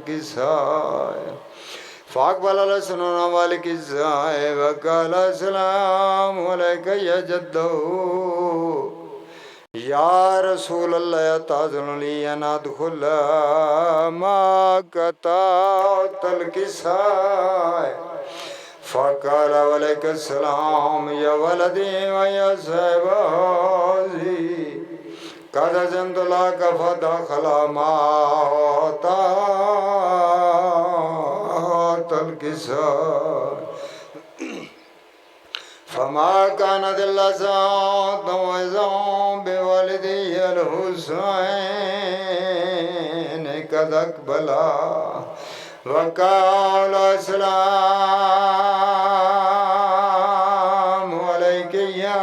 किस्साए फ़ाक़बल सुनना वाल किस्साए वक़ाल अस्सलाम अलैका या जद्दो या रसूल अल्लाह ताज़ुली अनादखुल माकता तल किस्साए फ़क़ाल वलैकुमुस्सलाम या वलदी व या सहबाज़ी कद जंतुला कफ़दा खला माता तल किस्साए फमा कान दिल्लज़ां बेवालिदी अल-हुसैन कद अक़बला वक़ाल अस्सलामु अलैका या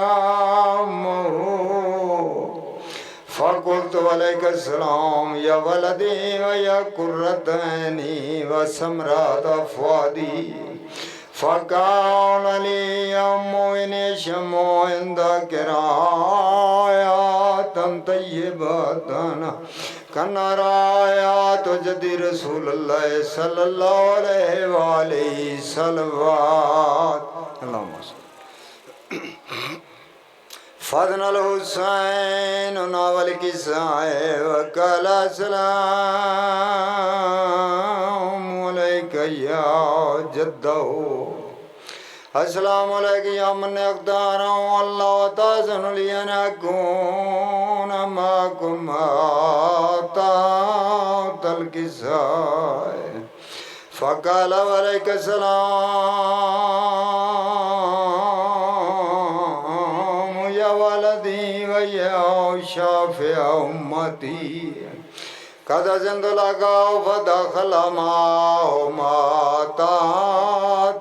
अम्मू फ़क़ुल्तु अलैका अस्सलाम या वलदी व या क़ुर्रत ऐनी व समरात फ़ुआदी फ़क़ाल ली अम्मू इन्नी शम्मू इंदक आयातन तय्यबतन कन्नरायात जद्दी रसूलुल्लाह सल्लल्लाहु अलैहि वसल्लम फ़दनल हुसैन नावल किस्साए वक़ाल अस्सलामु अलैका या जद्दो अस्सलामु अलैका या मन अक़दार अल्लाह ताज़ुली अनकुन माकुम तल किस्साए फ़क़ाल वलैका अस्सलाम या वलदी व या शाफ़िअ उम्मती कद जंदुलका फ़दख़ल माता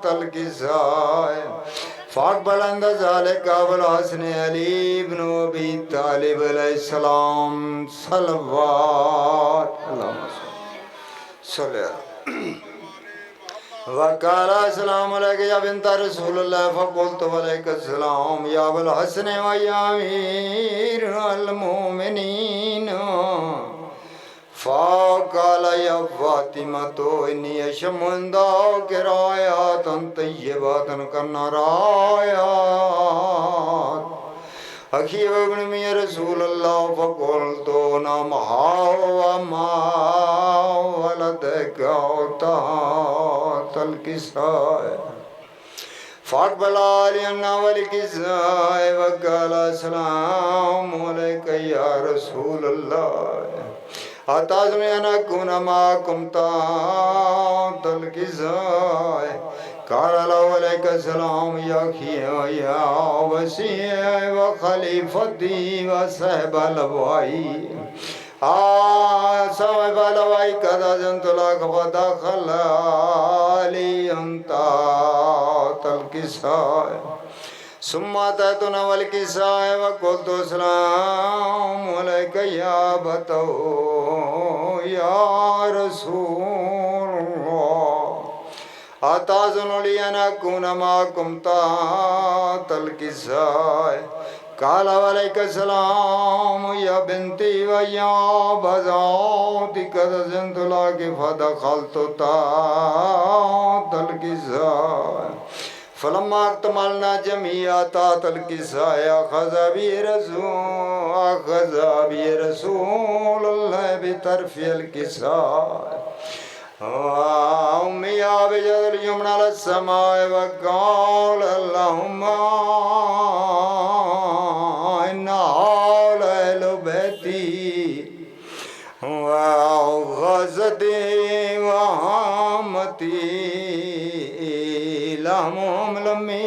तल किस्साए फ़क़बल ज़ालिका अबुल हसन अली इब्न अबी तालिब अलैहिस्सलाम सल्लल्लाहु वक़ाल अस्सलामु अलैका या बिन्त रसूलिल्लाह फ़क़ुल्तु अलैका अस्सलाम या अबुल हसन व या अमीरल मोमिनीन फ़क़ाल या फ़ातिमतो इन्नी अशम्मु इंदक रायातन तय्यबतन कन्नरायात अखी इब्न मिया रसूलल्लाह फ़क़ुल्तु नमहा व मा वलदका तल किस्साए फ़क़बल अलियना वल किस्साए वक़ाल अस्सलामु अलैका या रसूलल्लाह अताज़ुनी अनकुन माकुम तल किस्साए क़ाल अलैका अस्सलाम या अख़ी या वसी व ख़लीफ़ती व सहबल वाई सहबल वाई कद जंतुलक फ़दख़ल अली अंता तल किस्साए सुम्मा तअतुना वल किस्साए वक़ुल्तु अस्सलामु अलैका या अबतो या रसूलल्लाह अताज़ुनी अनकुन माकुम तल किस्साए क़ाल वलैका अस्सलाम या बिन्ती व या बज़ाती कद जंतुलकी फ़दख़लतु तल किस्साए फ़लम्मा अक्तमलना जमीअ तल किस्साए अख़ज़ बि रसूलुल्लाह बितरफ़िल किस्साए उम्मी बियदिल युमना लस्समाए वक़ाल अल्लाहुम्मा इन्ना अहल बैती व ग़ज़ती व आमती लहमुहुम लम्मी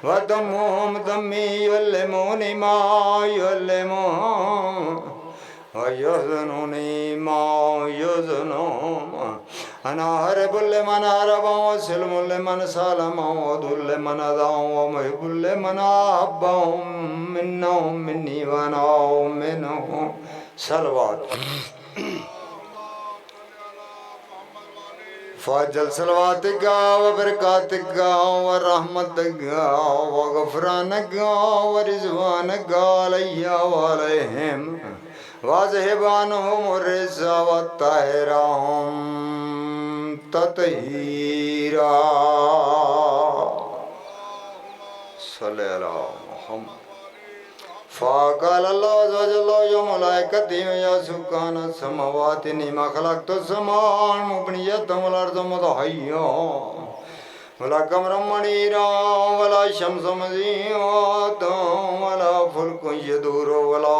व दमुहुम दम्मी युअल्लिमुनी मा युअल्लिमुहुम व युहज़िनुनी मा युहज़िनुहुम अना हरबु लिमन हरबहुम व सिल्मु लिमन सलमहुम व दुल्लु लिमन अज़ाहुम व मुहिब्बु लिमन अहब्बहुम मिन्नहुम मिन्नी व अना मिन्हुम सलवात फ़ाजल सलवातिका व बरकातिका व रहमतिका व ग़फ़रानिका व रिज़वानिका अलैया व अलैहिम वाज़हिबानहुम रिज़्ज़ा वत्तहिराहुम तत्हीरा। सल्ले अला मुहम्मद। फ़क़ाल अल्लाहु अज़्ज़ा व जल्ला या मलाइकतिही या सुकान समावाति मा खलक़्तु समाअ मुबनिय्यतम वल अर्ज़ मुदहय्या वला क़मरम मनीरा वला शम्सन मुज़ीअता वला फुल्कुन यदूरु वला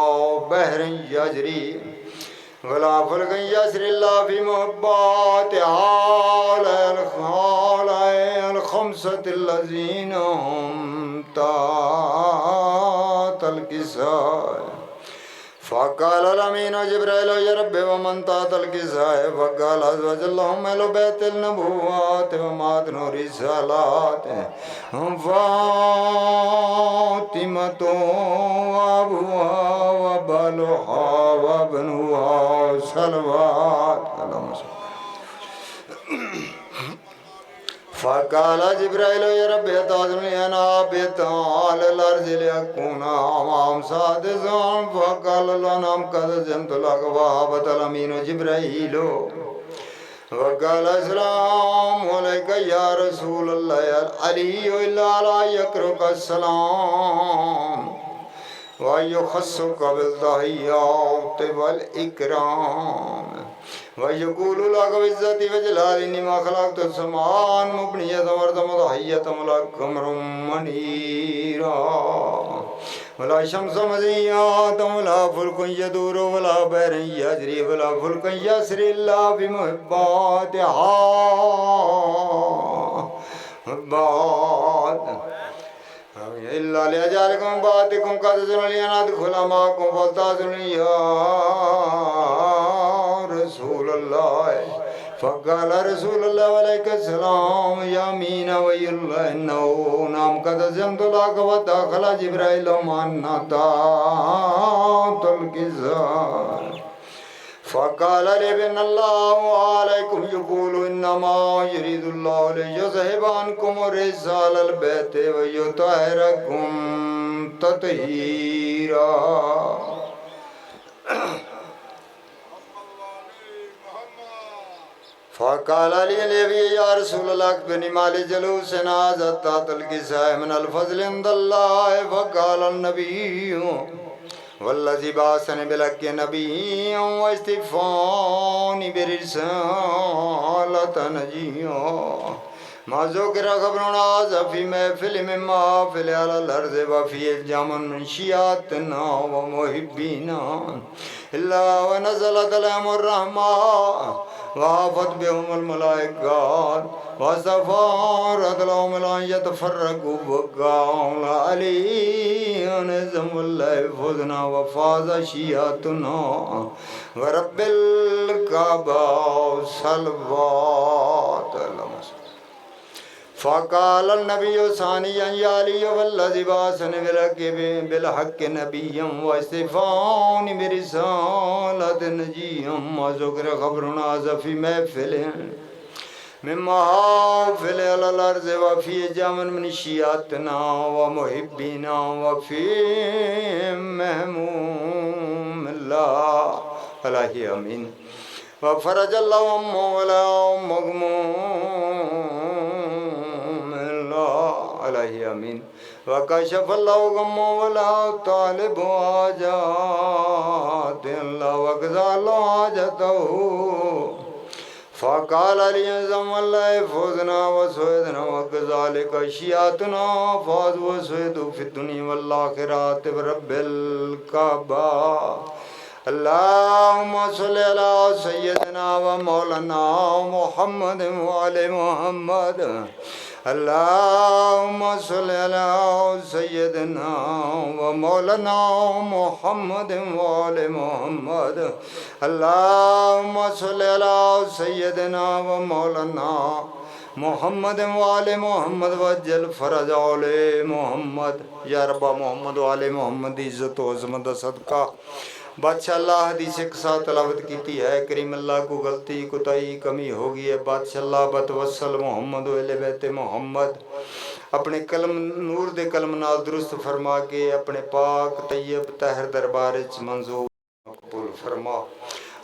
बहरुन यजरी वला फुल्कुन यजरी इल्ला फ़ी मुहब्बतिहा अल ख़म्सति अल्लज़ीना हुम ताहतल किसाए। फ़क़ाल अल-अमीन जिब्राईल या रब्बी व मन ताहतल किसाए। फ़क़ाल अज़्ज़ा व जल्ला अहलु बैतिन नबुव्वत व मादनु रिसालात फ़ातिमतु व अबूहा व बनुहा व बनुहा सलवात। फ़क़ाल जिब्राईल या रब्बी अताज़ुनी अना बिताल अर्ज़ लियकुना अमाम सादिसन। फ़क़ाल नअम क़द ज़नतु लक वहाबतल अमीन जिब्राईल वक़ाल अस्सलामु अलैका या रसूलल्लाह अलिय्यु इल्ला अला यक़रुका अस्सलाम व युख़स्सुका बित्तहिय्याति वल इकराम व यक़ूलु लक बिइज़्ज़ति व जलाली मा खलक़्तु समाअ मुबनिय्यतम वल अर्ज़ मुदहय्यतम वला क़मरम मनीरा वला शम्सन मुज़ीअतम वला फुल्कुन यदूरु वला बहरुन यजरी वला फुल्कुन यजरी इल्ला फ़ी मुहब्बतिहा इल्ला लियजअलकुम बातिकुम क़द ज़ुलियना दुख़ुला माकुम फ़ल्ताज़ुनी या रसूलल्लाह। फ़क़ाल रसूलुल्लाह अलैहिस्सलाम या अमीन वयल्लाह इन्नहु नाम क़द ज़नतु लक व दख़ल जिब्राईल मअन्ना ताहतल किसाए। फ़क़ाल लिबनल्लाहु अलैकुम यक़ूलु इन्नमा युरीदुल्लाहु लियुज़हिबा अन्कुम रिज्ज़ा अहलल बैति व युतहिरकुम तत्हीरा। फ़क़ाल लिनबी या रसूलल्लाह अख़बिरनी मा लिजुलूसिना हाज़ा ताहतल किसाए मिनल फ़ज़्लि इंदल्लाह। फ़क़ाल अन्नबिय्यु वल्लज़ी बअसनी बिलहक़्क़ि नबिय्यन व इस्तफ़ानी बिरिसालति नजिय्या मा ज़ुकिरा ख़बरुन हाज़ा फ़ी महफ़िल मिन महफ़िल अलल अर्ज़ि व फ़ीहि जमअन मिन शियातिना व मुहिब्बीना इल्ला व नज़लत अलैहिमुर रहमा व आफ़त बिहुमुल मलाइका व सफ़ारत लहुम अन यतफ़र्रक़ू व क़ाल अलीयुन ज़मुल्लाहि फ़ुज़ना व फ़ाज़ शियातुना व रब्बिल कअबा सलवात। फ़क़ाल अन्नबिय्यु सानियन या अलिय्यु वल्लज़ी बअसनी बिलहक़्क़ि नबिय्यन व इस्तफ़ानी बिरिसालति नजिय्यन मा ज़ुकिरा ख़बरुन हाज़ा फ़ी महफ़िलिन मिन महफ़िल अलल अर्ज़ि व फ़ीहि जमअन मिन शियातिना व मुहिब्बीना व फ़ीहि महमूमिल्लाह अलैहि अमीन व फ़रजल्लाहु अम्मा वला अलैहि अमीन व कशफ़ल्लाहु गम्मा वला तालिबु हाजातिल्लाह व क़ज़ाल्लाहु हाजतहु। फ़क़ाल अलीयुन ज़मुल्लाहि फ़ुज़ना व सुइदना व कज़ालिका शियातुना फ़ाज़ू व सुइदू फ़िद्दुनिया वल आख़िरति बिरब्बिल कअबा। अल्लाहुम्मा सल्लि अला सय्यिदिना व मौलाना मुहम्मद व आले मुहम्मद। अल्लाहुम्मा सल्लि अला सय्यिदिना व मौलाना मुहम्मद व आले मुहम्मद। अल्लाहुम्मा सल्लि अला सय्यिदिना व मौलाना मोहम्मद वाले मोहम्मद वज्जल फ़रज वाले मोहम्मद। या रब्बा मोहम्मद वाले मोहम्मद इज़्ज़त व अज़मत सदका बादशाह अल्लाह हदीस एक साथ तलावत की है। करीम अल्लाह को गलती कोताही कमी होगी है। बादशाह अल्लाह बतवसल मोहम्मद अहले बैत मोहम्मद अपने कलम नूर दे कलम नाल दुरुस्त फरमा के अपने पाक तैयब तहर दरबार च मंजूर मकबूल फरमा।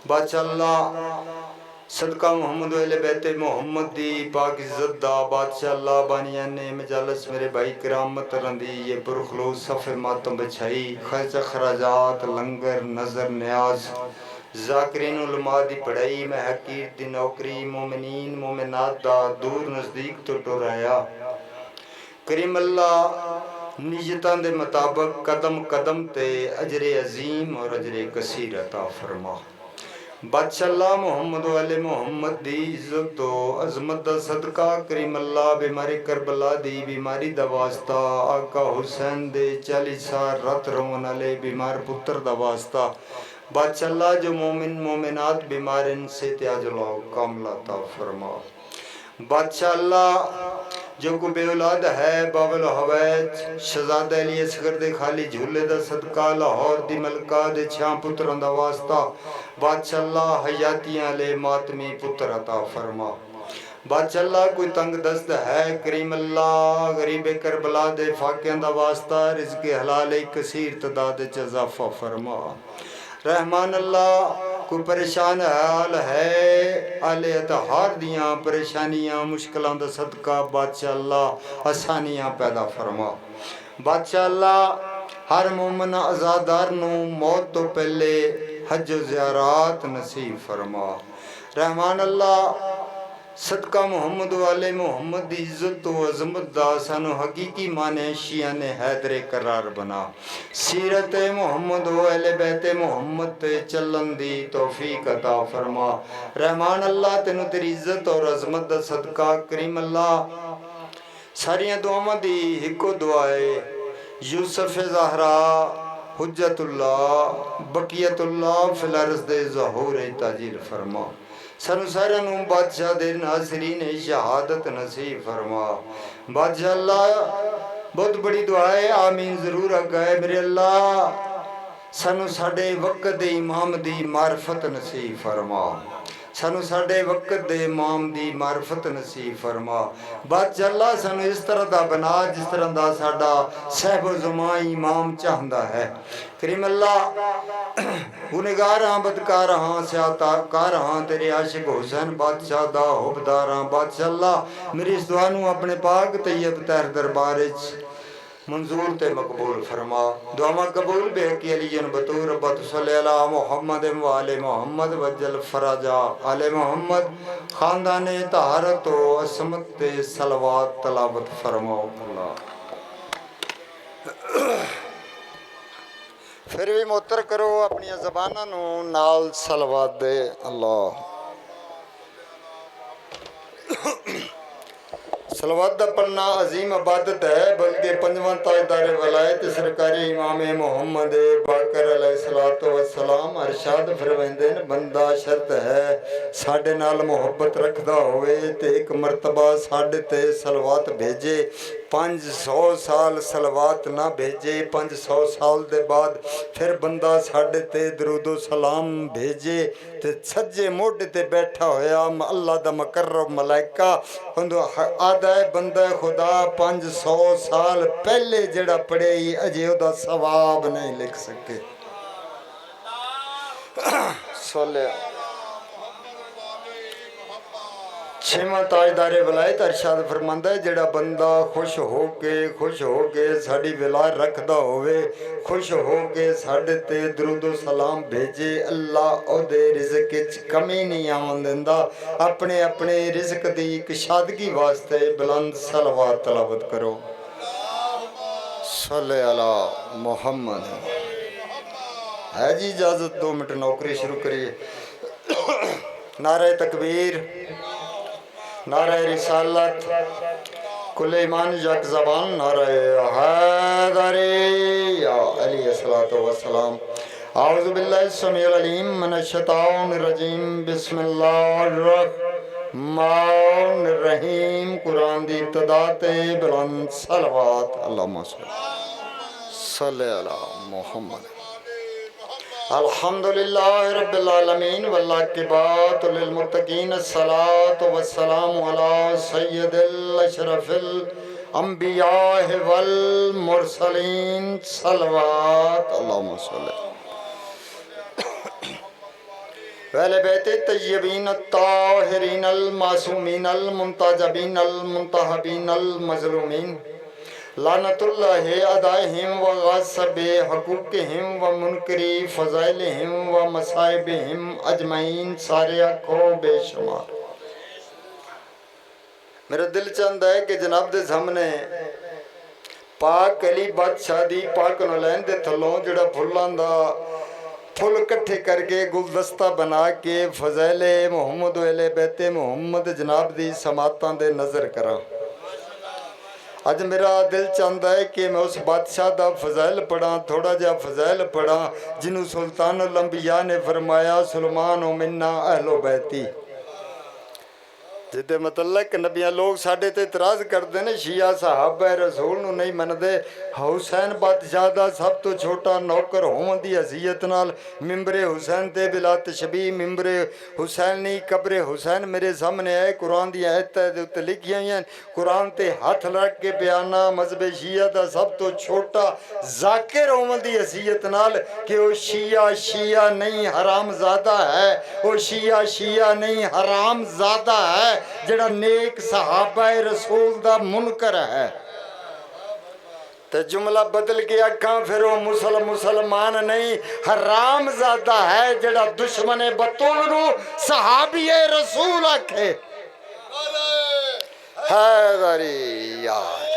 बादशाह अल्लाह सदका मोहम्मद वाले बैते मोहम्मद दी पाक इज्जत दा बादशाह अल्लाह बानिया ने मजालस मेरे भाई करामत रंदी ये पुरखलूस सफ़े मातम बछाई खर्च खराजात लंगर नजर न्याज जाकिरीन उलमा दी पढ़ाई मैं हकीर दी नौकरी मोमिनीन मोमिनात दा दूर नज़दीक तो टुराया करीम अल्लाह नियतां दे मुताबिक कदम कदम ते अजरे अजीम और अजरे कसीर अता फरमा। बादशाह अल्लाह मोहम्मद वाले मोहम्मद दी इज्जत तो अजमत दा सदका करीम अल्लाह बीमारी करबला दी बीमारी दा वास्ता आका हुसैन दे 40 साल रत रोन वाले बीमार पुत्र दा वास्ता बादशाह अल्लाह जो मोमिन मोमिनात बीमार इनसे त्याजलो कामला ता फरमा। बादशाह अल्लाह जो को बेऔलाद है बाबल हवैज शहजादा अली असगर दे खाली झूले दा सदका लाहौर दी मलका दे 6 पुत्रां दा वास्ता बादशाह अल्लाह हयातियां ले मातमी पुत्र अता फरमा। बादशाह अल्लाह कोई तंग दस्त है करीम अल्लाह गरीब करबला दे फाकियां दा वास्ता रिज़्क़ हलाल कसीर तदाद च इज़ाफ़ा फरमा। रहमान अल्लाह कोई परेशान हाल है आले अतहार दियाँ परेशानियाँ मुश्किलों दा सदका बादशाह अल्लाह आसानियाँ पैदा फरमा। बादशाह अल्लाह हर मोमिन आज़ादार नू मौत तो पहले हज ज़ियारत नसीब फरमा। रहमान अल्लाह सदका मोहम्मद वाले मोहम्मद दी इज्जत तो अजमत दा सानू हकीकी माने शिया ने हैदरे करार बना सीरत मोहम्मद वाले बैते मोहम्मद ते चलन दी तौफीक अता फरमा। रहमान अल्लाह तेनू तेरी इज्जत और अजमत दा सदका करीम अल्लाह सारियां दुआवां दी हिको दुआ है यूसुफ ज़हरा हुज्जतुल्लाह बकियतुल्लाह फिल अर्ज़ दे ज़हूर ताजील फरमा। सानू सारे नू बादशाह दे नाज़रीन शहादत नसीब फरमा। बादशाह अल्लाह बहुत बड़ी दुआ है आमीन जरूर आगे मेरे अल्लाह सानू साडे वक्त दे इमाम दी मार्फत नसीब फरमा। सानू साडे वक्त दे इमाम दी मार्फत नसीब फरमा। बादशाह अल्लाह सानू इस तरह दा बना जिस तरह दा साडा सहब ज़ुमा इमाम चाहता है करीम अल्लाह गुनहगार हाँ बदकार हाँ स्याताकार हाँ तेरे आशिक हुसैन बादशाह दा हुबदार हाँ। बादशाह अल्लाह मेरी इस दुआ नू अपने पाक तैयब तहर दरबार मंजूर ते मकबूल फरमा। दुआवां कबूल बेहकी अलीजन बतूर बत सल्ले अला मोहम्मद व आले मोहम्मद वजल फराजा आले मोहम्मद खानदाने तहारत व असमत ते सलवात तलावत फरमाओ। फिर भी मोतर करो अपनी ज़बानां नू नाल सलवात दे अल्लाह सलवात दा पढ़ना अजीम इबादत है बल्कि पंजवां ताजदार वलायत सरकारी इमाम मोहम्मद बाकर अलैहिस्सलातु वस्सलाम अरशाद फरमाइंदे ने बंदा शर्त है साडे नाल मोहब्बत रखदा होवे ते एक मरतबा साडे ते सलवात भेजे 500 साल सलवात ना भेजे 500 साल दे बाद फिर बंदा साडे ते दरूदो सलाम भेजे ते सज्जे मोढे ते बैठा होया अल्लाह दा मुकर्रम मलाइका आदा है बंदा खुदा 500 साल पहले जड़ा पढ़े अजे ओदा सवाब नहीं लिख सके। सोले छेवां ताजदारे वलायत अरशाद फरमांदा है जड़ा बंदा खुश हो के साड़ी विलायत रखदा होवे खुश हो के साडे ते दरूदो सलाम भेजे अल्लाह ओदे रिज़्क विच कमी नहीं आवन दिंदा। अपने अपने रिज़्क दी कशादगी वास्ते बुलंद सलवात तलावत करो सल्ले अला मोहम्मद। है जी इजाज़त 2 मिनट नौकरी शुरू करिए। नारे तकबीर नारे रिसालत कुल ईमान यक ज़बान नारे हैदरी या अली अस्सलातु वस्सलाम। आऊज़ु बिल्लाहि समीउल अलीम मिनश शैतानिर रजीम बिस्मिल्लाहिर रहमानिर रहीम। कुरान दी इब्तिदा ते बुलंद सलवात अल्लाहुम्मा सल्ले अला मुहम्मद। अल्हम्दुलिल्लाह रब्बिल आलमीन वल्लाकिबातु लिल मुत्तकीन अस्सलातु वस्सलामु अला सय्यदिल अशरफिल अंबिया वल मुरसलीन सलवात अल्लाहुम्मा सल्ली। वहले बैते तय्यबीन ताहिरीन अल मासूमीन अल मुंतजबीन अल मुंतहबीन अल मजलूमीन लानतुल्लाहि अदाइहिम व गासबे हकूकहिम व मुनकरी फजाइलहिम व मसाइबिहिम अजमईन। सारे आखो बेशुमार। मेरा दिल चाहता है कि जनाब दे सामने पाक अली बादशाह दी पाक नलैन दे थलों जड़ा फुल्लां दा फुल इकट्ठे करके गुलदस्ता बना के फजैले मुहम्मद वेले बैते मुहम्मद जनाब दी समातां दे नज़र करा। अज मेरा दिल चाहता है कि मैं उस बादशाह का फजैल पढ़ा, थोड़ा जहा फजैल पढ़ा जिन्हों सुल्तानुल अंबिया ने फरमाया सुलेमान ओ मिन्ना अहलो बैती। जिते मतलब नबिया लोग साढ़े ते इतराज़ करते हैं शिया साहब रसूल नूं नहीं मनते। हुसैन बादशाह का सब तो छोटा नौकर होने की हसीयत नाल मिंबरे हुसैन ते बिला तशबी मिंबरे हुसैनी कब्रे हुसैन मेरे सामने आए। कुरान दी आयतां दे उत्ते लिखियां हैं, कुरान ते हथ रख के बयाना मजहब शिया का सब तो छोटा जाकिर होने की हसीयत नाल कि वह शिया शिया नहीं हराम ज़्यादा है, वो शिया शिया नहीं हराम ज़्यादा है जड़ा नेक सहाबा रसूल दा मुनकर है। तो जुमला बदल के आखा फिर वो मुसलमान नहीं हराम ज़्यादा है जड़ा दुश्मन बतूल नू सहाबी रसूल आखे है। यार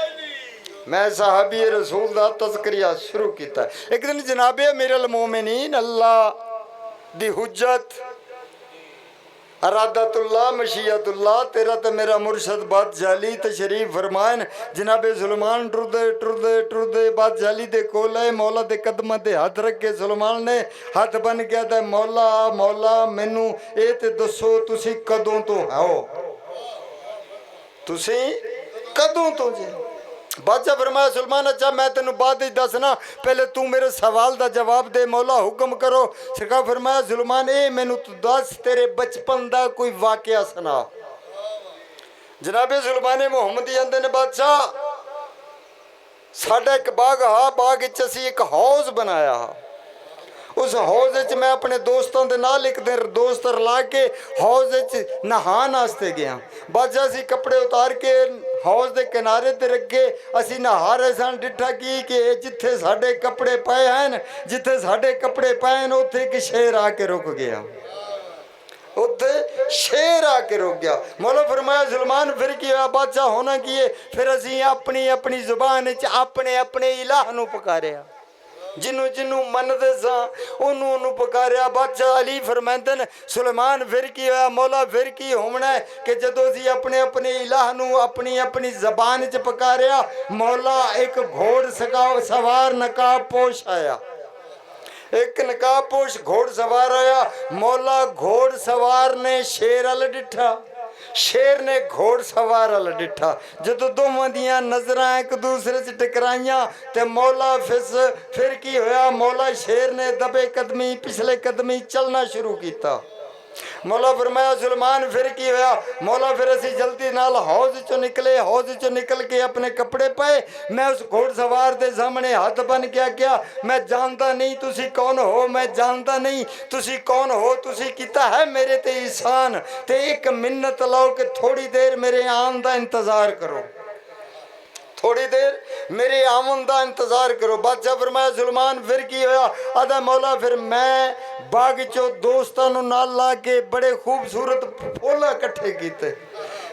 मैं सहाबी रसूल दा तज़किया शुरू किया। एक दिन जनाबे मेरे मोमिनीन अल्लाह दी हुज्जत अरादतुल्लाह मशीयतुल्लाह तेरा तो मेरा मुर्शद बादशाली तशरीफ फरमान। जनाबे सुलेमान टुरदे टुरदे टुरदे बादशाली दे कोल आए, मौला दे कदमां ते हथ रख के सुलेमान ने हथ बन गया था मौला मौला मैनू ये ते दसो तुसी कदों तो हो, तुसी कदों तो जी। बादशाह फरमाया सुलेमान अच्छा मैं तेन बाद दसना, पहले तू मेरे सवाल का जवाब दे। मौला हुक्म करो। सरकार फरमाया सुलेमान ए मैनू तू दस तेरे बचपन का कोई वाकया सुना। जनाबे सुलेमान मुहम्मदी आंदे ने बादशाह साडा एक बाग हा, बाग विच असीं एक हौज बनाया हा। उस हौज विच मैं अपने दोस्तों के नाल एक दिन दोस्त रला के हौज विच नहान वास्ते गया। बादशाह असीं कपड़े उतार के हौज के किनारे ते रखे असीं नहा रहे सन। डिठा कि जिथे साडे कपड़े पाए हैं जिथे साडे कपड़े पाए हैं उत्थे एक शेर आके रुक गया, उत्थे शेर आके रुक गया। मौला फरमाया सुलेमान फिर की होया बादशाह होना की है? फिर असीं अपनी अपनी जुबान च अपने अपने इलाह नूं पुकारिया, जिन्हों जिन्हों मनते सा उन्होंने पुकारिया। बादशाह अली फरमाते ने सुलेमान फिर की होया? मौला फिर की होना है कि जदों असीं अपने अपने इलाह नूं अपनी अपनी जबान च पुकारिया मौला एक घोड़ सवार नकाब पोश आया, एक नकाब पोश घोड़ सवार आया। मौला घोड़ सवार ने शेर अल डिठा, शेर ने घोड़ सवार अल डिठा। जो दोवां दियां नजरां एक दूसरे से टकराइया ते मौला फिर की होया? मौला शेर ने दबे कदमी पिछले कदमी चलना शुरू किया। मौला फरमाया सुलेमान फिर की होया? मौला फिर असी जल्दी नाल हौज चो निकले, हौज चो निकल के अपने कपड़े पाए। मैं उस घोड़सवार के सामने हाथ बन के आख्या मैं जानता नहीं तुसी कौन हो, मैं जानता नहीं तुसी कौन हो, तुसी किता है मेरे ते एहसान ते एक मिन्नत लाओ कि थोड़ी देर मेरे आन का इंतजार करो, थोड़ी देर मेरे आमन का इंतजार करो। बादशाह फरमाया सुलेमान फिर की होया? आदा मौला फिर मैं बाग चो दोस्तों नाल ला के बड़े खूबसूरत फुल इकट्ठे किए,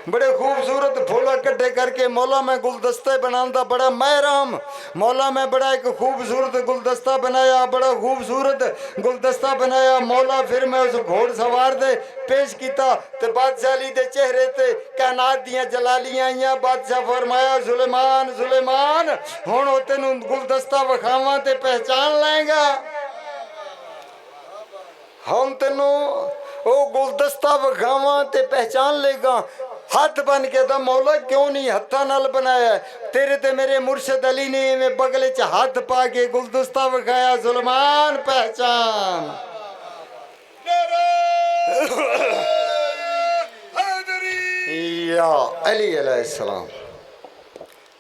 बड़े खूबसूरत फुल इकट्ठे करके मौला मैं गुलदस्ते बनाता बड़ा महराम। मौला मैं बड़ा एक खूबसूरत गुलदस्ता बनाया, बड़ा खूबसूरत गुलदस्ता बनाया। मौला फिर मैं उस घोड़ सवार दे पेश किया तो बादशाह अली दे चेहरे ते कायनात दियां जलालियां आईयां। बादशाह फरमाया सुलेमान सुलेमान हुण तेनू गुलदस्ता विखावां ते पहचान लेगा, हम तेनू वो गुलदस्ता विखावां ते पहचान लेगा। हाथ बन के दा मौला क्यों नहीं हत्था नाल बनाया? तेरे ते मेरे मुर्शद अली ने में बगले च हाथ पा के गुलदस्ता विखाया। सुलेमान पहचान या अली अलैहिस्सलाम,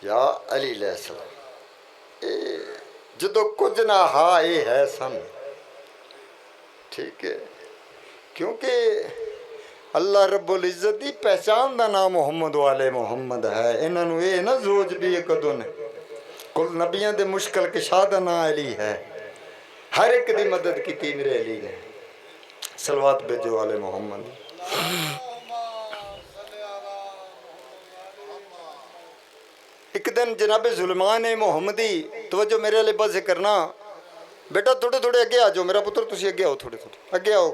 या अली अलैहिस्सलाम जो कुछ ना हा ये है सन, ठीक है क्योंकि अल्लाह रब्बुल इज्जत की पहचान का नाम मुहम्मद वाले मुहम्मद है। इन्हों ये ना सोच भी कदों ने कुल नबियां दे मुश्किल किशा दा नाम अली है। हर एक की मदद की मेरे अली ने। सलवात भेजो वाले मुहम्मद। एक दिन जनाब सुलेमान मुहम्मदी तवज्जो मेरे वाले पासे करना। बेटा थोड़े थोड़े अगे आ जाओ, मेरा पुत्र तुम अगे आओ, थोड़े थोड़े अगे आओ,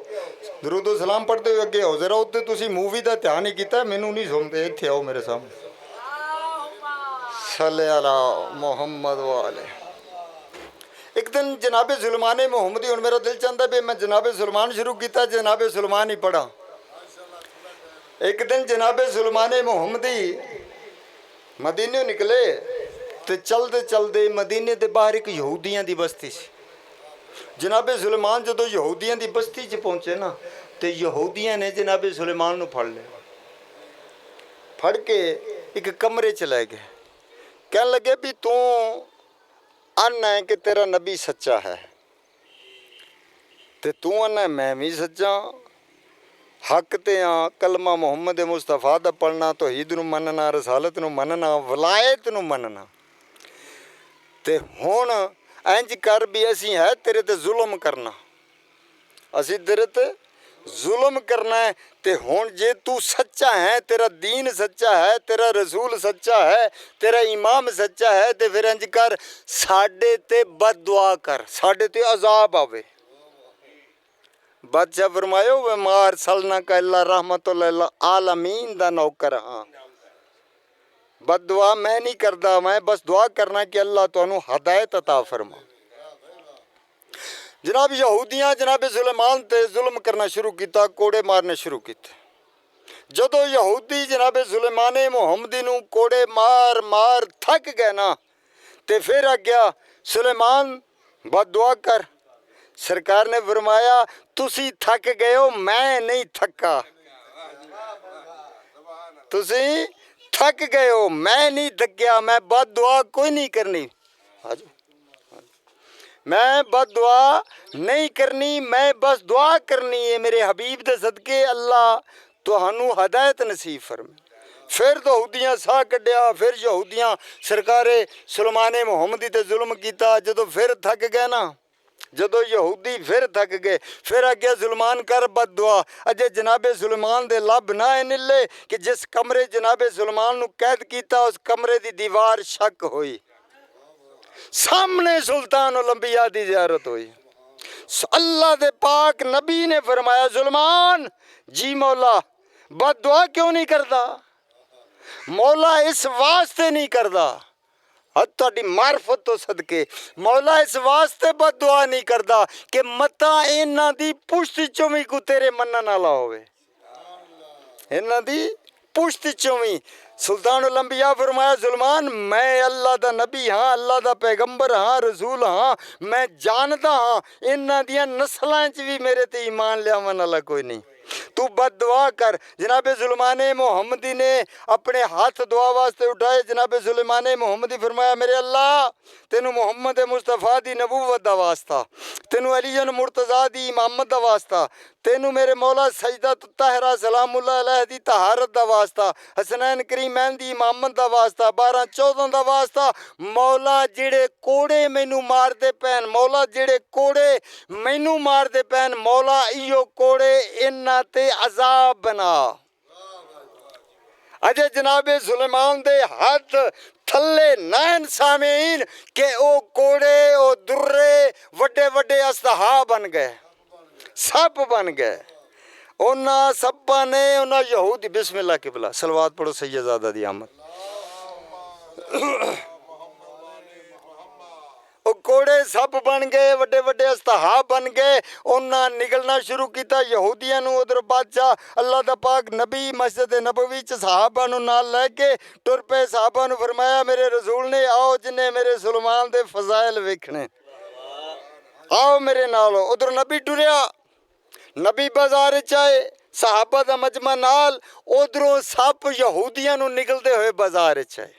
दरूद सलाम पढ़ते हुए अगे आओ जरा। उत्ते तुम मूवी का ध्यान ही किया, मैनू नहीं सुनते। इत्थे आओ मेरे सामने। सल्ले अला मुहम्मद वाले। एक दिन जनाब सुलेमान मुहम्मदी, हुण मेरा दिल चाहता भी मैं जनाब सुलेमान शुरू किया, जनाब सुलेमान ही पढ़ा। एक दिन जनाब सुलेमान मुहम्मदी मदीने निकले तो चलते चलते मदीने के बाहर एक यहूदियों की बस्ती सी। जनाबे सुलेमान जो यहूदियों की बस्ती च पहुंचे ना, तो यहूदियों ने जनाबे सुलेमान फड़ लिया। फड़ के एक कमरे च लै गए। कह लगे भी तू अन है कि तेरा नबी सच्चा है, तो तू अन है मैं भी सच्चा। हक ते हाँ, कलमा मुहम्मद मुस्तफा दा पढ़ना, तौहीद नूं मनना, रसालत नूं मनना, वलायत नूं मनना। ते हुण इंज कर भी असी है तेरे ते जुल्म करना, असी तेरे ते जुल्म करना है। ते हुण जे तू सच्चा है, तेरा दीन सच्चा है, तेरा रसूल सच्चा है, तेरा इमाम सच्चा है, तो फिर इंज कर साडे ते बददुआ कर, साडे ते अजाब आवे। बादशाह फरमायो वे मार सलना का अल्लाह रहमतुल आलमीन दा नौकर हाँ। बददुआ मैं नहीं करता, मैं बस दुआ करना कि अल्लाह तुहानू हदायत अता फरमा। जनाब यहूदियाँ जनाब सुलेमान ते जुल्म करना शुरू किया, कोड़े मारने शुरू किए। जदों यहूदी जनाब सुलेमान मुहम्मदी नूं कोड़े मार मार थक गए ना, ते फिर आ गया सुलेमान बददुआ कर। सरकार ने फरमाया तुसी थक गए हो, मैं नहीं थका। तुसी थक गए हो, मैं नहीं थकिया, मैं बददुआ कोई नहीं करनी। मैं बददुआ नहीं करनी, मैं बस दुआ करनी है मेरे हबीब दे सदके अल्लाह तुहानू हदायत नसीब फरमाए। फिर तो यहूदियाँ साह कढ़िया, फिर यहूदियाँ सरकारे सुलेमान मुहम्मदी ते जुल्म किया। जदों फिर थक गए ना, जदों यहूदी फिर थक गए, फिर आगे सुलेमान कर बददुआ। अजे जनाबे सुलेमान दे लब ना निले कि जिस कमरे जनाबे सुलेमान नू कैद किया, उस कमरे की दीवार शक हुई, सामने सुल्तान उलंबिया की ज़ियारत हुई। अल्लाह दे पाक नबी ने फरमाया सुलेमान जी मौला बददुआ क्यों नहीं करता? मौला इस वास्ते नहीं करता, तुहाडी मार्फत तो सदके मौला इस वास्ते बददुआ नहीं करता कि मता इन्हां दी पुश्त चों भी कोई तेरे मनन वाला होवे। इन्हां दी पुश्त चों भी सुल्तान उलंबिया फरमाया सुलेमान मैं अल्लाह दा नबी हाँ, अल्लाह दा पैगंबर हाँ, रसूल हाँ, मैं जानता हाँ इन्हां दियां नस्लां च भी मेरे ते ईमान लियावन वाला कोई नहीं। तू बददुआ कर। जनाबे सुलेमान मुहम्मदी ने अपने हाथ दुआ वास्ते उठाए। जनाबे सुलेमान मुहम्मदी फरमाया मेरे अल्लाह तेनू मुहम्मद मुस्तफा दी नबूवत दा वास्ता, तेनू अली मुर्तज़ा दी इमामत दा वास्ता, तेनू मेरे मौला सजदा तहरा सलामुल्लाह अलैह दी तहारत दा वास्ता, हसनैन करीमैन दी इमामत दा वास्ता, 12-14 दा वास्ता। मौला जेड़े कोड़े मैनू मारदे पैन, मौला जेड़े कोड़े मैनू मारदे पैन, मौला इयो कोड़े इन्हां ते अजाब बना। अजे जनाबे सुलेमान दे हाथ थले नैन सामीन के ओ कोड़े ओ दुर्रे वड्डे वड्डे अस्तहा बन गए, सप बन गए। उन्हां सप्पां ने उन्हां यहूदी बिस्मिल्लाह किबला सलवात पढ़ो सैयदज़ादा दी आमद। कोड़े सप बन गए, वड्डे वड्डे अस्तहा बन गए। उन्हां निकलना शुरू किया यहूदियां नूं। उधर बादशाह अल्लाह दा पाक नबी मस्जिद नबवी च सहाबा नूं नाल लैके टुर पे। सहाबा नूं फरमाया मेरे रसूल ने आओ जिन्हें मेरे सुलेमान दे फजाइल वेखने, आओ मेरे नाल। उधर नबी टुरिया, नबी बाजार च आए, सहाबा दा मजमा नाल। उधरों सप यहूदियां नूं निकलते हुए बाजार च आए।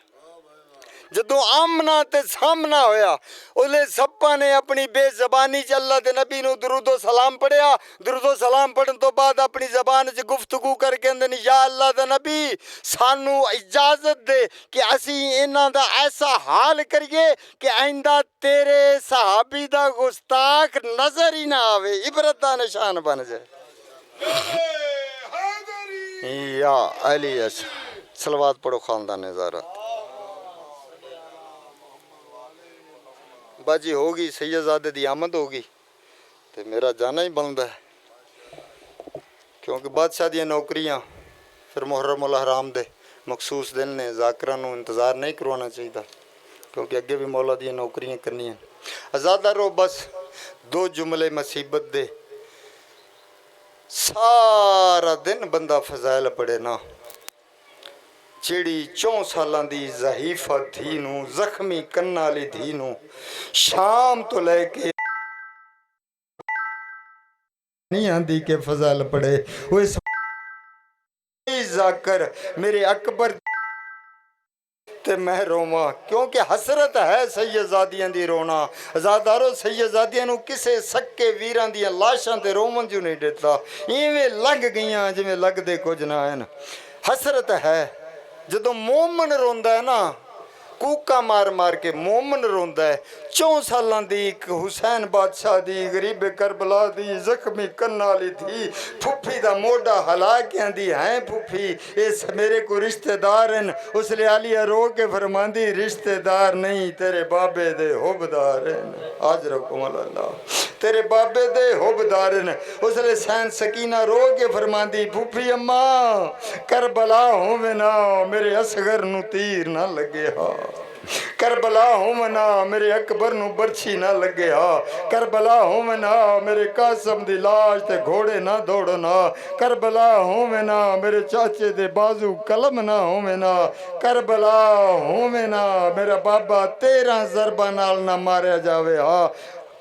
जदों आमना ते सामना होया उले सप्पा ने अपनी बेजबानी च अल्लाह दे नबी नूं दुरूदो सलाम पढ़िया। दुरूदो सलाम पढ़न तो बाद अपनी जबान च गुफ्तगू करके अंदर या अल्लाह दा नबी सानू इजाजत दे कि असी इन्हां दा ऐसा हाल करिए कि आइंदा तेरे सहाबी दा गुस्ताख नजर ही ना आवे, इबरत दा निशान बन जाए। या अली सलवात पढ़ो खानदान नज़ारा। बाजी होगी सैयदजादे दी आमद होगी तो मेरा जाना ही बनता है, क्योंकि बादशाह दी नौकरियां फिर मुहर्रम उल हराम दे मखसूस दिन ने, जाकरां नूं इंतज़ार नहीं करवाना चाहिए, क्योंकि अगे भी मौला दी नौकरियां करनियां। आज़ादा रो बस दो जुमले मुसीबत दे, सारा दिन बंदा फज़ाइल पढ़े ना। ਜਿਹੜੀ 4 ਸਾਲਾਂ ਦੀ ਜ਼ਹੀਫਾ ਧੀ ਨੂੰ, ਜ਼ਖਮੀ ਕੰਨਾਂ ਵਾਲੀ ਧੀ ਨੂੰ ਸ਼ਾਮ ਤੋਂ ਲੈ ਕੇ नहीं आंदी के फजल पड़े वो जाकर मेरे अकबर ते मैं रोवा, क्योंकि हसरत है सैयदजादियां दी रोना। आज़ादारो सैयदजादियां नूं किसे सक्के वीरां दियां लाशां ते रोवन जो नहीं देता, इवें लग गईयां जिवें लगदे कुछ ना हैं। हसरत है जदों मोमन रोंदा है ना, कूका मार मार के मोमन रोंदा है। 4 सालां दी एक हुसैन बादशाह दी गरीब करबला दी जख्मी कन्ना वाली थी, फुफी दा मोढा हला के आंदी है फुफी इस मेरे को रिश्तेदार हैं। उसले आलिया रो के फरमांदी रिश्तेदार नहीं तेरे बाबे दे हुबदार हैं। आज रखो अल्लाह तेरे बाबे दे हुबदार हैं। उसले सैन सकीना रो के फरमांदी फुफी अम्मा करबला होवे ना मेरे असगर नू तीर ना लगे हा, करबला होमना मेरे अकबर नू बरछी ना लगे हा, करबला होमना मेरे कासम दी लाश ते घोड़े ना दौड़ना, करबला होमना मेरे चाचे दे बाजू कलम ना होमना, करबला होमना मेरा बाबा 13 ज़रबा नाल ना मारे जावे हा,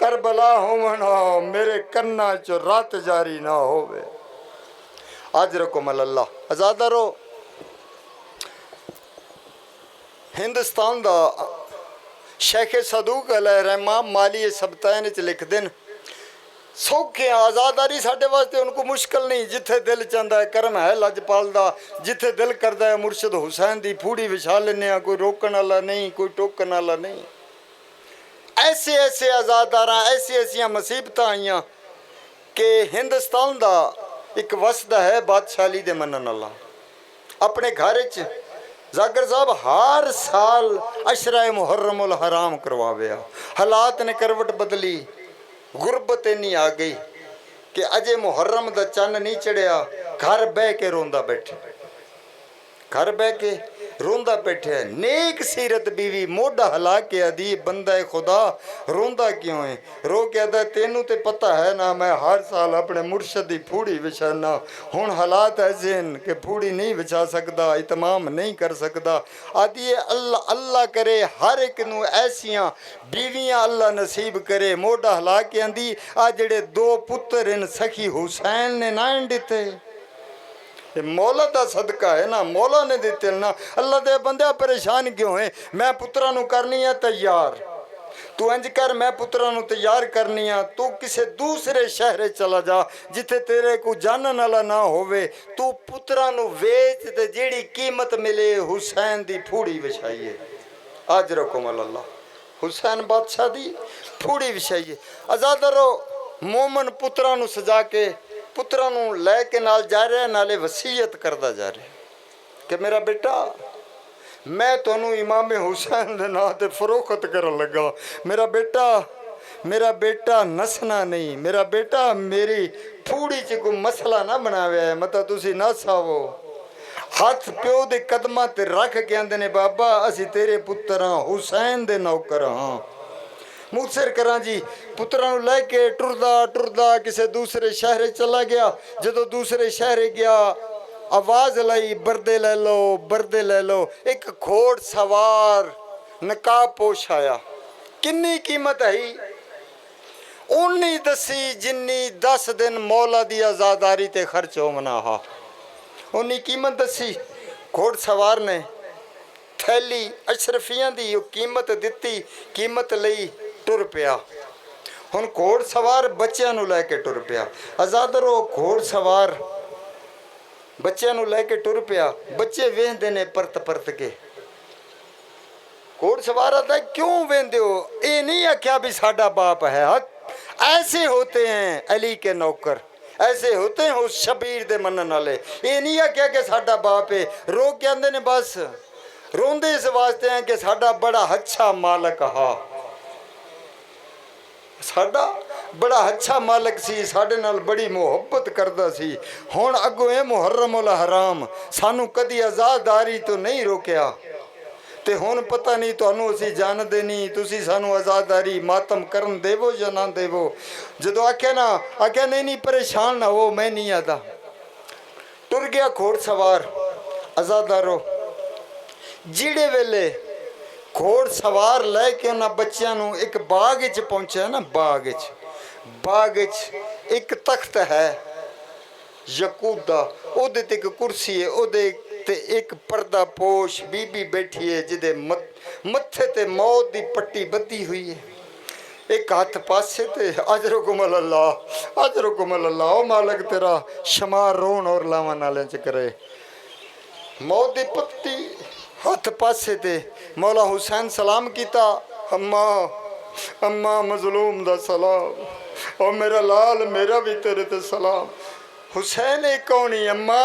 करबला होमना मेरे कन्ना च रात जारी ना होवे। आज रको मल्ला आज़ादारो हिंदुस्तान दा शेख सदूक अलैहिर्रहमा माली सबतैन च लिख देन सौखे आज़ादारी साढ़े वास्ते उनको मुश्किल नहीं, जिथे दिल चाहता है करम है लजपाल दा, जिथे दिल करता है मुर्शद हुसैन दी फूड़ी विछा लेने, कोई रोकन वाला नहीं कोई टोकन वाला नहीं। ऐसे ऐसे आज़ादारा ऐसी ऐसिया मुसीबत आईयां कि हिंदुस्तान दा एक वसदा है बादशाही दे मनन वाला अपने घर च जागर साहब हर साल अशरा मुहर्रम उल हराम करवावे। हालात ने करवट बदली, गुरबत इन्नी आ गई कि अजे मुहर्रम दा चन्न नहीं चढ़िया, घर बह के रोंदा बैठे, घर बह के रोंदा बैठे। नेक सीरत बीवी मोढ़ा हला के आदि बंदा खुदा रोंदा क्यों है? रो के आदा तेनू तो पता है ना मैं हर साल अपने मुर्शद की फूड़ी विछाना, हुण हालात ऐसे हैं कि फूड़ी नहीं विछा सकता, इतमाम नहीं कर सकता। आदि अल्लाह अल्लाह करे हर एक नू ऐसियां बीवियां अल्लाह नसीब करे। मोढ़ा हला के आंदी आ जेड़े 2 पुत्र इन सखी हुसैन ने ना दिते, मौला का सदका है ना, मौला ने दिते ना। अल्लाह दे बंदे परेशान क्यों है? मैं पुत्रा नू करनी है तैयार, तू इंज कर मैं पुत्रा नू तैयार करनी है, तू किसी दूसरे शहर चला जा जिथे तेरे को जानन वाला ना होवे, तू पुत्रा नू वेच ते जेड़ी कीमत मिले हुसैन दी फूड़ी विछाइए। आज रको अल्लाह हुसैन बादशाह दी फूड़ी विछाइए। आज़ादरो मोमन पुत्रा नू सजा के पुत्रा नू लैके नाल जा रहा, नाले वसीयत करता जा रहा कि मेरा बेटा मैं तुहानू इमाम हुसैन दे नां ते फरोखत करन लगा। मेरा बेटा नसना नहीं, मेरा बेटा मेरी फूड़ी च कोई मसला ना बनावे है, मतलब तुसी ना सावो। हाथ प्यो दे कदमां ते रख के आंदे ने बाबा असी तेरे पुत्तर हाँ, हुसैन दे नौकर हाँ। मुखसर करा जी पुत्रा नू लैके टुरदा टुरदा किसी दूसरे शहर चला गया। जदों दूसरे शहर गया आवाज़ लाई बरदे ले लो बरदे ले लो। एक घोड़ सवार नकाब पोश आया। किन्नी कीमत है? उन्नी दसी जिन्नी 10 दिन मौला दी आज़ादारी ते खर्च होना हा, उन्नी कीमत दसी। घोड़ सवार ने थैली अशरफियां दी वो कीमत दिती, कीमत लई टुर पिया। हुण घोड़ सवार बच्चों नूं लैके टुर पिया। आज़ादरो घोड़ सवार बच्चों नूं लैके टुर पिया। बच्चे वेंदे ने परत परत के। घोड़ सवार आता क्यों वेंदे हो? ये नहीं आख्या भी साडा बाप है। ऐसे होते हैं अली के नौकर, ऐसे होते हैं उस शबीर दे मनन वाले। ये नहीं आख्या कि साडा बाप है। रो के आंदे ने बस रोंदे इस वास्ते हैं कि साडा बड़ा अच्छा मालक हा, साडा बड़ा अच्छा मालक सी, साडे नाल बड़ी मुहब्बत करदा सी। हुण अगों ए मुहर्रम उल हराम सानू कदी आज़ादारी तो नहीं रोकिया, ते हुण पता नहीं तुहानू असीं जानदे नहीं, तुसीं सानू आज़ादारी मातम करन देवो या ना देवो। जदों आख्या ना, आख्या नहीं नहीं परेशान ना हो, मैं नहीं आता। टुर गया घोड़ सवार। आज़ादारो जिहड़े वेले घोड़ सवार लैके उन्हां बच्चियां नूं एक बाग च पहुंचा ना, बाग च एक तख्त है यकूत दा, ओहदे ते एक कुर्सी है, ओहदे ते एक पर्दा पोश बीबी बैठी है जिदे मत्थे ते मौत दी पट्टी बधी हुई है। एक हाथ पासे ते अजरुकुमल अल्लाह, अजरुकुमल अल्लाह, ओ मालिक तेरा शमार रोन और लावन वाले च करे। मौत दी पट्टी हाथ पासे ते मौला हुसैन सलाम किया, अम्मा अम्मा मजलूम दा सलाम, और मेरा लाल मेरा भी तेरे ते सलाम। हुसैन एक कौन ही अम्मा,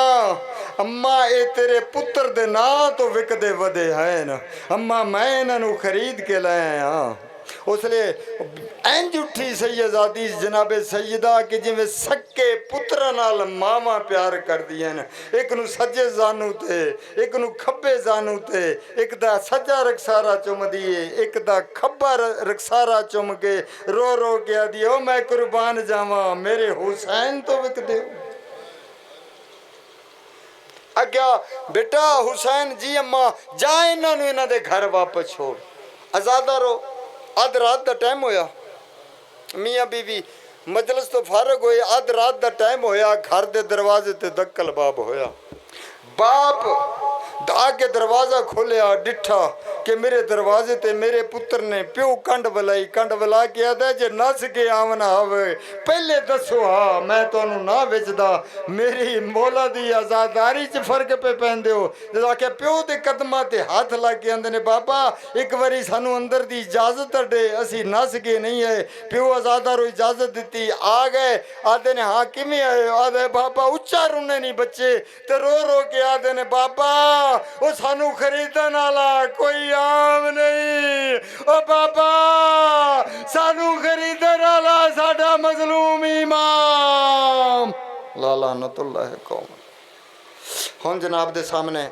अम्मा ये तेरे पुत्र दे ना तो विकदे वधे हैं ना अम्मा, मैं इन्हों खरीद के लाया हाँ। उसलिए इंज उठी सैयदादी जनाबे सैयदा कि जिमें सक्के पुत्र नाल मावा प्यार कर दिया न। एक नू सज्जे जानू ते, एक नू खब्बे जानू ते, एक दा सज्जा रखसारा चुम दिए, एक दा खब्बा रखसारा चुम के रो रो के आदि ओ मैं कुर्बान जावा मेरे हुसैन तो विक दे। आज्ञा बेटा हुसैन जी अम्मा जा इन्हों इन्हों दे घर वापस छोड़। आज़ादारो अध रात का टाइम होया, मियाँ बीवी मजलिस तो फारग होए, अध रात का टाइम होया, घर के दरवाजे ते दक्कल बाप होया। बाप आके दरवाजा खोलिया, डिठा कि मेरे दरवाजे ते मेरे पुत्र ने प्यो कंड बलाई, कंड बला के आदा जे नस के आमना आवे पहले दसो हाँ मैं तुहानू ना बेचदा, मेरी मौला दी आज़ादारी च फर्क पे पैंदे हो। जदों आख्या प्यो दे कदमां ते हाथ ला के आंदे ने बाबा एक बारी सानू अंदर दी इजाजत दे, असी नस के नहीं है। प्यो आज़ादारो इजाजत दिती, आ गए। आदे ने हाँ किवें आए? आदे बाबा उच्चा रुने नहीं बच्चे ते रो रो के आदे ने बाबा वो सानू खरीदन वाला कोई आम नहीं, ओ बाबा सानू खरीदन वाला साडा मजलूम इमाम लाला नतुल्लाह कौम। हुण जनाब दे सामने